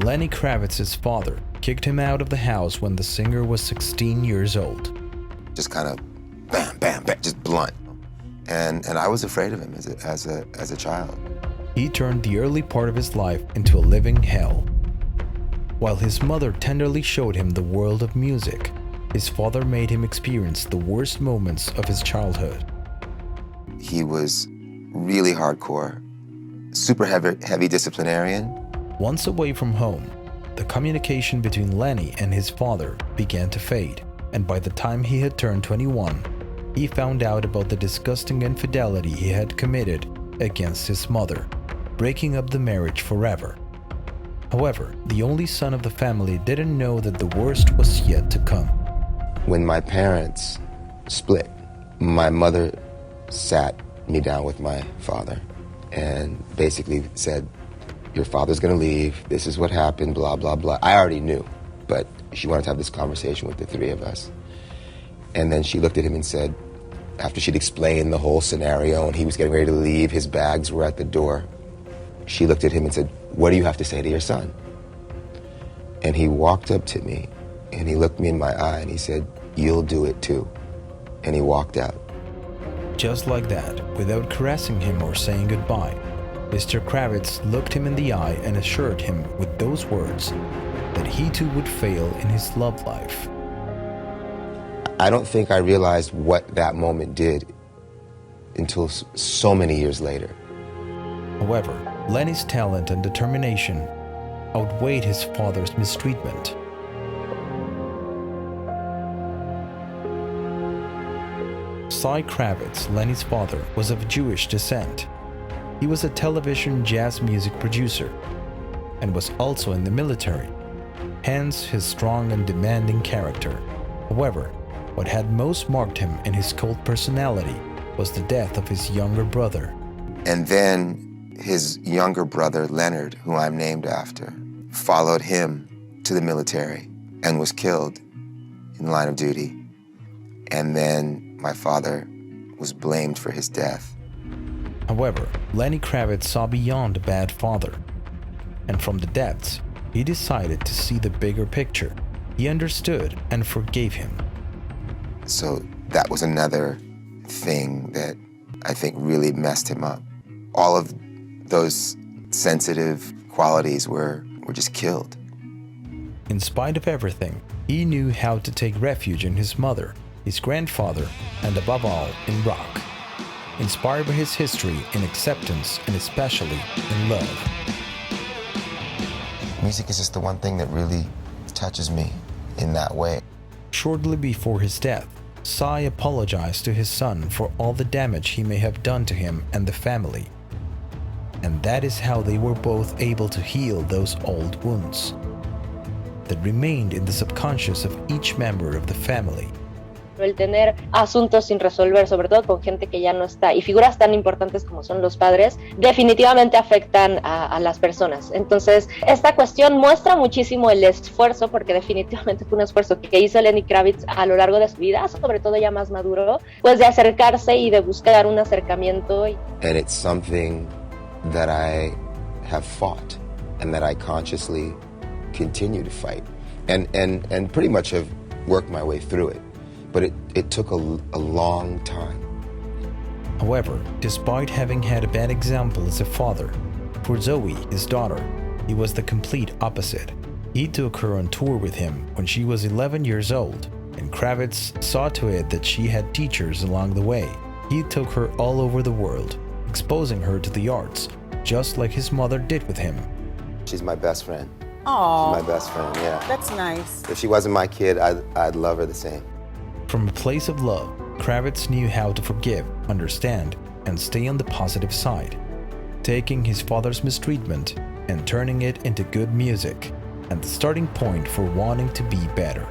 Lenny Kravitz's father kicked him out of the house when the singer was 16 years old. Just kind of bam, bam, bam, just blunt. And I was afraid of him as a child. He turned the early part of his life into a living hell. While his mother tenderly showed him the world of music, his father made him experience the worst moments of his childhood. He was really hardcore, super heavy disciplinarian. Once away from home, the communication between Lenny and his father began to fade, and by the time he had turned 21, he found out about the disgusting infidelity he had committed against his mother, breaking up the marriage forever. However, the only son of the family didn't know that the worst was yet to come. When my parents split, my mother sat me down with my father and basically said, "Your father's gonna leave, this is what happened, blah, blah, blah." I already knew, but she wanted to have this conversation with the three of us. And then she looked at him and said, after she'd explained the whole scenario and he was getting ready to leave, his bags were at the door, she looked at him and said, "What do you have to say to your son?" And he walked up to me and he looked me in my eye and he said, "You'll do it too." And he walked out. Just like that, without caressing him or saying goodbye, Mr. Kravitz looked him in the eye and assured him with those words that he too would fail in his love life. I don't think I realized what that moment did until so many years later. However, Lenny's talent and determination outweighed his father's mistreatment. Cy Kravitz, Lenny's father, was of Jewish descent. He was a television jazz music producer and was also in the military, hence his strong and demanding character. However, what had most marked him in his cold personality was the death of his younger brother. And then his younger brother, Leonard, who I'm named after, followed him to the military and was killed in the line of duty. And then my father was blamed for his death. However, Lenny Kravitz saw beyond a bad father, and from the depths, he decided to see the bigger picture. He understood and forgave him. So that was another thing that I think really messed him up. All of those sensitive qualities were just killed. In spite of everything, he knew how to take refuge in his mother, his grandfather, and above all, in rock. Inspired by his history in acceptance and especially in love. Music is just the one thing that really touches me in that way. Shortly before his death, Cy apologized to his son for all the damage he may have done to him and the family. And that is how they were both able to heal those old wounds that remained in the subconscious of each member of the family. El tener asuntos sin resolver, sobre todo con gente que ya no está, y figuras tan importantes como son los padres, definitivamente afectan a las personas. Entonces, esta cuestión muestra muchísimo el esfuerzo, porque definitivamente fue un esfuerzo que hizo Lenny Kravitz a lo largo de su vida, sobre todo ya más maduro, pues de acercarse y de buscar un acercamiento. And it's something that I have fought and that I consciously continue to fight and pretty much have worked my way through it. But it took a long time. However, despite having had a bad example as a father, for Zoe, his daughter, he was the complete opposite. He took her on tour with him when she was 11 years old, and Kravitz saw to it that she had teachers along the way. He took her all over the world, exposing her to the arts, just like his mother did with him. She's my best friend. Aww. She's my best friend, yeah. That's nice. If she wasn't my kid, I'd love her the same. From a place of love, Kravitz knew how to forgive, understand, and stay on the positive side, taking his father's mistreatment and turning it into good music, and the starting point for wanting to be better.